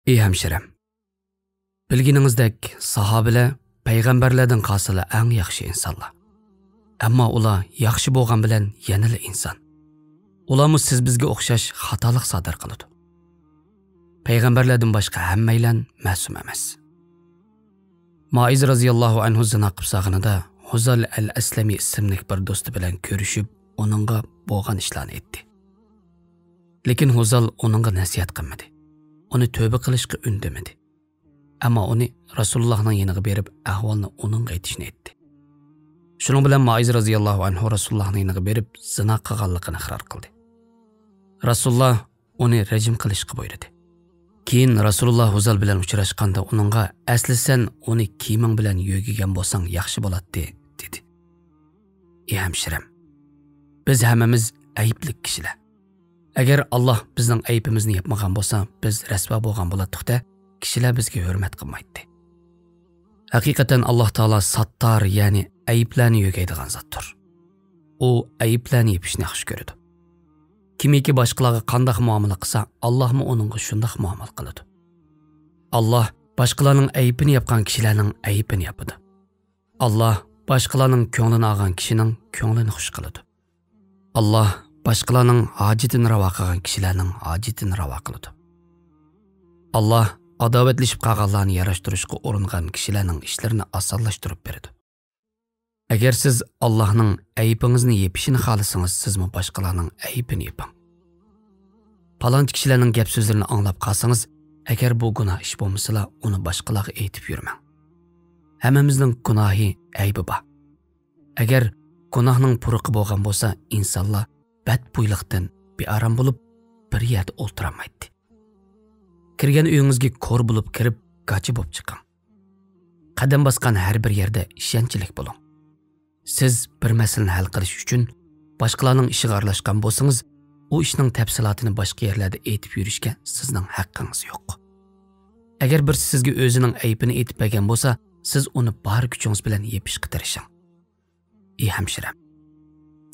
Ey hemşirem, bilgininizdek sahabeler peygamberlerden qasılı en yaxşı insanlar. Amma ular yaxşı bolğan bilen yanılı insan. Ularmı siz bizge o'xshash xatolik sodir qiladi. Peygamberlerden başka hemmeylen masum emas. Maiz raziyallahu anhu zina qilib sağınıda Huzal al-Aslami ismlik bir do'sti bilan ko'rishib, onunga bo'lgan ishlarni aytdi. Lekin Huzal onunga nasihat qilmadi. Onu tövbe qilishga undamadi. Ammo uni Rasulullohning yoniga berib, ahvolni onunga aytishni aytdi. Shuning bilan Maiz raziyallahu anhu Rasulullohning yoniga berib, zina qilganligini iqror qildi. Rasululloh uni rejim qilishga buyurdi. Keyin Rasululloh Huzal bilan uchrashganda uningga "Asli sen uni kiyiming bilan yo'gigan bo'lsang yaxshi bo'ladi" dedi. Ey hemşirem, biz hammamiz ayıplik kishilar. Agar Alloh bizning ayibimizni yapmagan bo'lsa, biz rasvo bo'lgan bo'lardik-da, kishilar bizga hurmat qilmaydi. Haqiqatan Alloh taolo sattar, ya'ni ayiblarni yo'gaydigan zotdir. U ayiblarni yepishni yaxshi ko'radi. Kimiki boshqalarga qanday muomala qilsa, Allohmi uningga shunday muomala qiladi. Alloh boshqalarning ayibini yapgan kishilarning ayibini yapadi. Alloh boshqalarning ko'nglini olgan kishining ko'nglini xush qiladi. Alloh boshqalarning hojatini ravo qilgan kishilarning hojatini ravo qiladi. Alloh adovatlashib qolganlarni yarashtirishga uringan kishilarning ishlarini osonlashtirib beradi. Agar siz Allohning ayibingizni yepishini xohlasangiz, sizmi boshqalarning ayibini yeping. Palonchi kishilarning gap so'zlarini anglab qolsangiz, agar bu gunoh ish bo'lmasa, uni boshqalarga aytib yurmang. Hammamizning gunohi, aybi bor. Agar gunohning puruqi bo'lgan bo'lsa, insonlar badbo'ylikdan bearam bo'lib, bir yerda o'ltirolmaydi. Kirgan uyingizga ko'r bo'lib kirib, gachi bo'lib chiqing. Qadam bosgan har bir yerda ishonchlik bo'ling. Siz bir masalani hal qilish uchun boshqalarning ishiga aralashgan bo'lsangiz, u ishning tafsilotini boshqa yerlarda aytib yurishga sizning haqqingiz yo'q. Agar bir sizga o'zining aybini aytib bergan bo'lsa, siz uni bor kuchingiz bilan yepishga tirishing. Ey hemşirem,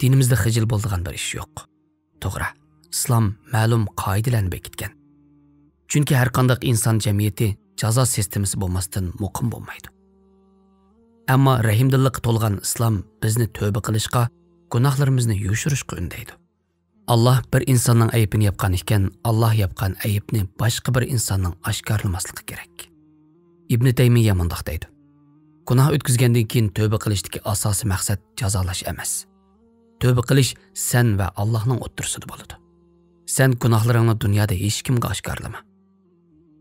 dinimizde xijil bo'ladigan bir ish yo'q. To'g'ri, islom ma'lum qoidalarni bekitgan. Chunki har qanday inson jamiyati jazo sistemasi bo'lmasdan muqim bo'lmaydi. Ammo rahimdillikqa to'lgan islom bizni tövbe qilishga, gunohlarimizni yushirishga undaydi. Alloh bir insonning ayibini yapgan ekan, Alloh yapgan ayibni boshqa bir insonning oshkorlamasligi kerak. Ibn Taymiya mundaq deydi: Gunoh o'tkazgandan keyin tövbe qilishdagi asosiy maqsad jazolash emas. Tövbe qilish sen va Allohning o'rtasida bo'ladi. Sen gunohlaringni dunyoda hech kimga oshkorlama.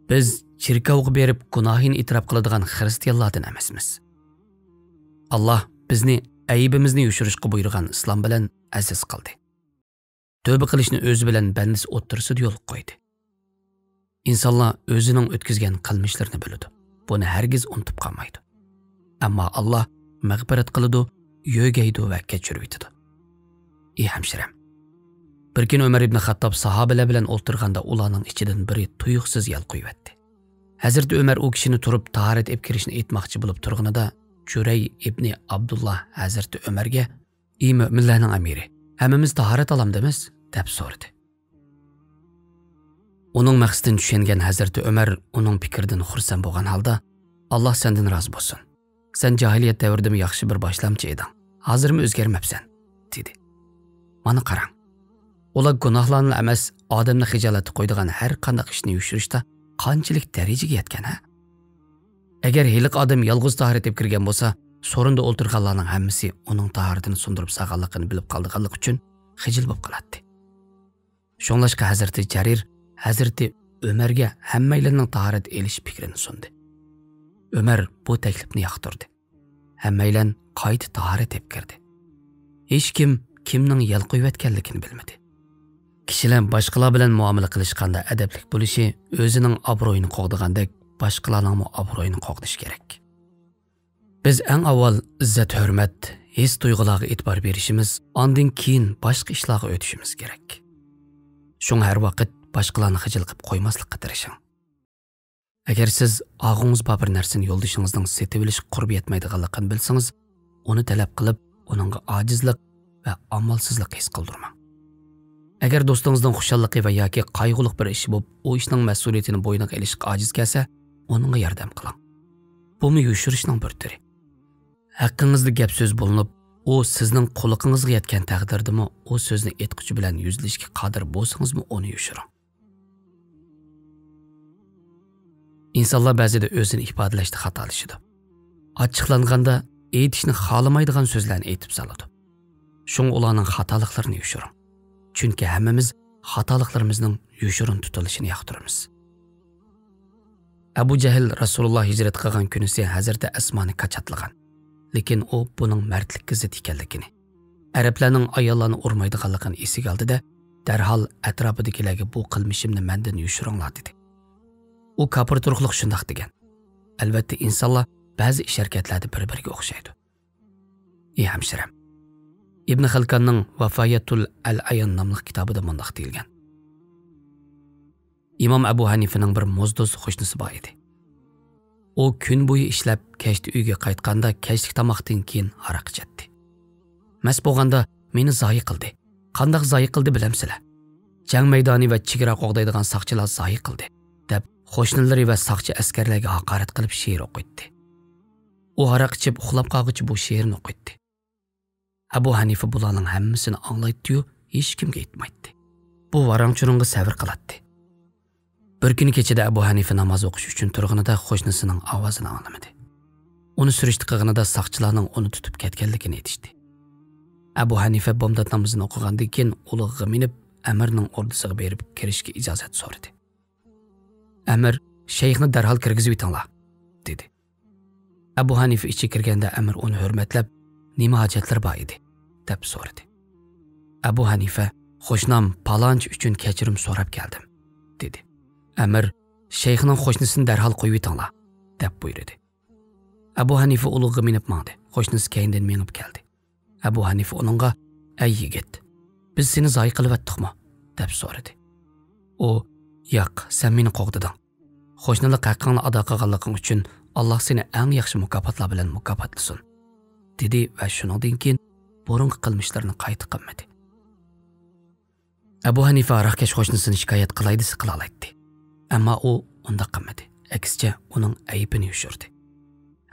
Biz chirkovga berib gunohini e'tirof qiladigan xristianlardan emasmiz. Allah bizni ayibimizni yushirishga buyurgan islom bilan aziz qildi. Tövbe qilishni o'zi bilan bandisi o'rtasida yo'l qo'ydi. İnsanlar o'zining o'tkazgan qilmishlarini biladi. Buni hargiz unutib qolmaydi. Ammo Allah mag'firat qiladi, yo'gaydi va kechiradi. Ey hemşirem, bir kun Umar ibn Xattob sahobalar bilan o'ltirganda ularning ichidan biri tuyuqsiz yal qo'yibdi. Hazrat Umar u kishini turib tahorat olib kirishni aytmoqchi bo'lib turganida Juray ibn Abdullah Hazreti Ömer'ge "Ey müminlerning amiri, hammamiz tahorat olamdimiz?" deb so'radi. Uning maqsadini tushungan Hazreti Ömer uning fikridan xursand bo'lgan holda "Alloh sendan rozi bo'lsin. Sen jahiliyat davrida yaxshi bir boshlamchi eding. Hozirmi o'zgarmabsan?" dedi. Mana qarang. Ular gunohlarni emas, odamni xijolatga qo'ydigan har qanday ishni yushirishda qanchalik darajaga yetgan ha? Agar heliq odam yolg'iz tahorat olib kirgan bo'lsa, so'rinda o'ltirganlarning hammasi uning tahoratini sundirib saqlanligini bilib qolganlik uchun xijil bo'lib qoladi. Shunlashqa Hazrati Jarir Hazrati Ömer'ge hammaylarning tahorat elish fikrini sundi. Ömer bu taklifni yoqtirdi. Hammaylar qayta tahorat olib kirdi. Hech kim kimning yal qo'yayotganligini bilmadi. Kishilar boshqalar bilan muomala qilishganda adablik bo'lishi, o'zining obro'yini qo'g'digandek boshqalarning obro'yini qo'g'dish kerak. Biz eng avval izzat, hurmat, his tuyg'ularga e'tibor berishimiz, ondan keyin boshqa ishlarga o'tishimiz kerak. Shunga har vaqt boshqalarni xijil qilib qo'ymaslikka tirishing. Agar siz og'ingiz bir narsani yo'ldashingizning setib olish qurbi yetmaydiganligini bilsangiz, uni talab qilib, uningga ojizlik va amalsizlik his qildirmang. Agar do'stingizning xushalliqi va yoki qayg'uliq bir ishi bo'lib, u ishning mas'uliyatini bo'yniga ilishga ojiz kelsa, uningga yordam qiling. Bumi yushirishning bir turi. Haqqingizda gap so'z bo'linib, u sizning quliqingizga yetgan taqdirdami, u so'zni aytquchi bilan yuzlashga qodir bo'lsangizmi, uni yushiring. İnsanlar ba'zida o'zini ifodalashda xatolashadi. Ochiqlanganda aytishni xohlamaydigan so'zlarni aytib soladi. Shung ularning xatoliqlarini yushiring. Chunki hammamiz xatoliqlarimizning yushirin tutilishini yoqtiramiz. Abu Jahl Rasululloh hijrat qilgan kunisi Hazrati Asmoni qachatlagan. Lekin u buning mardlikka zid ekanligini, arablarning ayollarni urmaydiganligini esiga oldida, darhol atrofidagilarga bu qilmishimni mendan yushiringlar dedi. U kafir turqliq shundoq degan. Albatta insonlar ba'zi ish harakatlarda bir-biriga o'xshaydi. Ey hamshiram, Ibn Xalqonning Vafayatul al-Ayan nomli kitobida mundaq deyilgan. İmam Abu Hanifaning bir mo'zdo'z qo'shnisi bor edi. U kun bo'yi ishlab, kechda uyga qaytganda kechlik tomoqdan keyin aroq ichadi. Mas bo'lganda meni zoyi qildi. Qandoq zoyi qildi bilamsizlar? Jang maydoni va chegara qo'g'daydigan soqchilar zoyi qildi, deb qo'shnilari va soqchi askarlarga haqorat qilib she'r o'qitdi. U aroq ichib uxlab qolguncha bu she'rni o'qitdi. Abu Hanifa bularning hammasini anglaydi-yu, hech kimga aytmaydi. Bu varang-churunga sabr qiladi. Bir kuni kechada Abu Hanifa namoz o'qish uchun turganida qo'shnisining ovozini anglamadi. Uni surishti qilganida soqchilarning uni tutib ketganligini aytishdi. Abu Hanifa bomdod namozini o'qigandan keyin ulug'ga minib, Amirning ordisiga berib kirishga ijozat so'radi. Amir, shayxni darhol kirgizib o'tinglar, dedi. Abu Hanifa ichga kirganda Amir uni hurmatlab, nima hojatlar bor edi, deb so'radi. Abu Hanifa, qo'shnim palonchi uchun kechirim so'rab keldim, dedi. Amir, shayxning qo'shnisini darhol qo'yib o'tinglar, deb buyurdi. Abu Hanifa ulug'ga minib mangdi. Qo'shnisi keyindan menib keldi. Abu Hanifa uningga, "Ey yigit, biz seni zoyi qilyaptikmi?" deb so'radi. U, "Yo'q, sen meni qo'g'diding. Qo'shnilik haqqingni ado qilganliging uchun Alloh seni eng yaxshi mukofotlar bilan mukofotlasin", dedi va shundan keyin burungi qilmishlarini qayta qilmadi. Abu Hanifa aroqkash qo'shnisini shikoyat qilaydi, qila oladi. Ammo u unda qilmadi. Aksicha uning aybini yushirdi.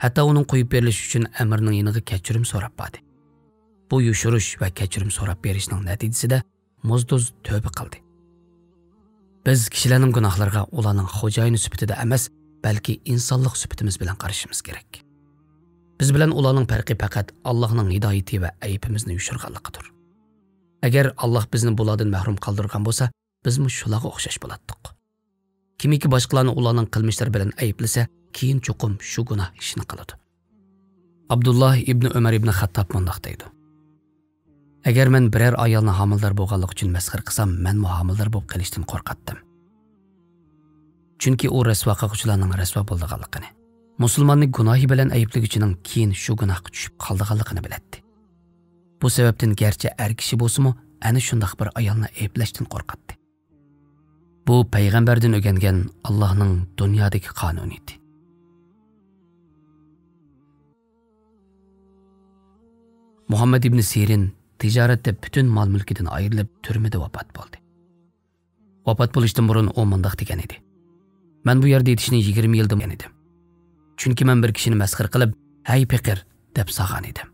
Hatto uning qo'yib berilishi uchun Amirning yoniga kechirim so'rab bordi. Bu yushirish va kechirim so'rab berishning natijasida mo'zdo'z tövbe qildi. Biz kishilarning gunohlariga ularning xo'jayini sifatida emas, balki insonlik sifatimiz bilan qarashimiz kerak. Biz bilan ularning farqi faqat Allohning hidoyati va aybimizni yushirganligidir. Agar Alloh bizni bulardan mahrum qoldirgan bo'lsa, bizmi shularga o'xshash bo'lardik. Kimiki boshqalarni ularning qilmishlari bilan ayblasa, keyin cho'qim shu gunoh ishni qiladi. Abdullah ibn Umar ibn Xattob mundaq deydi. Agar men biror ayolni homildor bo'lganlik uchun masxir qilsam, men homildor bo'lib qolishdan qo'rqatdim. Chunki u rasvo qiluvchilarning rasvo bo'lganligini, musulmonning gunohi bilan ayblig'ining keyin shu gunohga tushib qolganligini biladi. Bu sababdan garchi er kishi bo'lsa-mu, ana shunday bir ayolni ayblashdan qo'rqatdi. Bu payg'ambardan o'rgangan Allohning dunyodagi qonuni edi. Muhammad ibn Sirin tijoratda butun mol-mulkidan ayrilib turmada vafot bo'ldi. Vafot bo'lishdan burun u mundaq degan edi. Men bu yerda yetishni 20 yildan edim. Chunki men bir kishini masxir qilib, "Hey piqir" deb sog'an edim.